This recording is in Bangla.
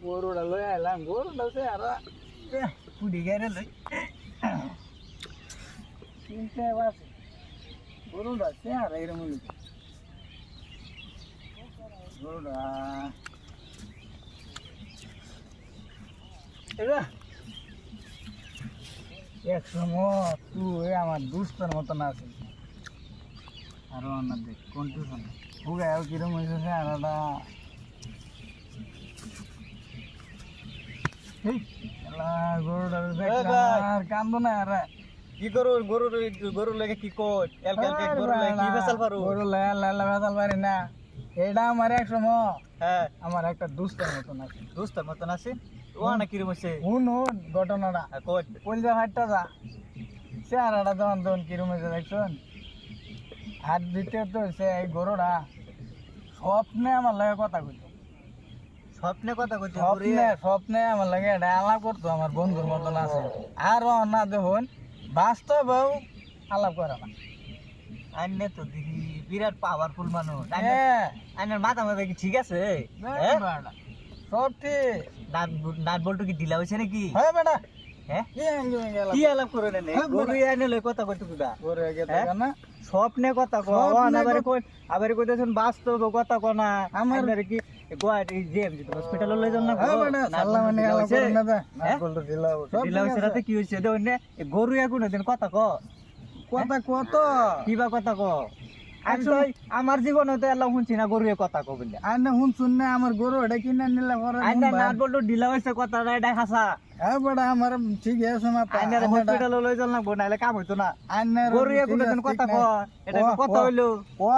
গরুটা লই আইলাম গরুটা সে আর পুডি গেরে লই চিনতে পারছি গরুটা সে আর এরকম গরুটা এটা এক সময় তুই আমার দুষ্টের মতন আছিস আরো অন্য দেখ কন্টিউশন হুগায় কিরম হয়েছে আর কান্দো না আর কি করু গরু লাগে কি কর গরু লাগে কি বেসাল পারু গরু বেসাল পারি না এটা আমার এক সময় হ্যাঁ আমার একটা দুষ্টের মতন আছে দোস্তের মতন আছে ও না কিরম হচ্ছে হুন ঘটনাটা কই পয়সা হাটটা যা চেহারাটা তখন কিরম হয়েছে দেখছুন হাত দিতে তো সে এই গরুটা স্বপ্নে আমার লাগে কথা কইতো স্বপ্নে কথা কইতে স্বপ্নে আমার লাগে এটা আলাপ করতো আমার বন্ধুর মতন আছে আর না দেখুন বাস্তব আলাপ করে না আইনে তো দেখি বিরাট পাওয়ারফুল মানুষ আইনের মাথা মাথা কি ঠিক আছে সব ঠিক নাট বল্টু কি ঢিলা হয়েছে নাকি হ্যাঁ বেটা হ্যাঁ কি কি আলাপ করে নেনে গরু আইনে লই কথা কইতে কুদা গরু গেছে না স্বপ্নে কথা কো আবার কইতেছেন বাস্তব কথা কো না আমার কি গুয়াহাটি জেএমজি হসপিটাল লই যান না হ্যাঁ বেটা সাল্লা মানে আলাপ করে না না বলতো ঢিলা হইছে রাতে কি হইছে দেও নে গরু কোন দিন কথা কো কথা কত কিবা কথা কো আমার জীবনে তো এলাম শুনছি না গরুয়ে কথা কো বলে আইনা হুন শুন না আমার গরু এটা কিনে নিলে পরে আইনা নাট বল্টু ঢিলা হইছে কথা এটা হাসা হ্যাঁ বেটা আমার ঠিক আছে মাথা আইনার হসপিটাল লই যান না নাইলে কাম হইতো না আইনার গরুয়ে কোন দিন কথা কো এটা কথা হইলো ও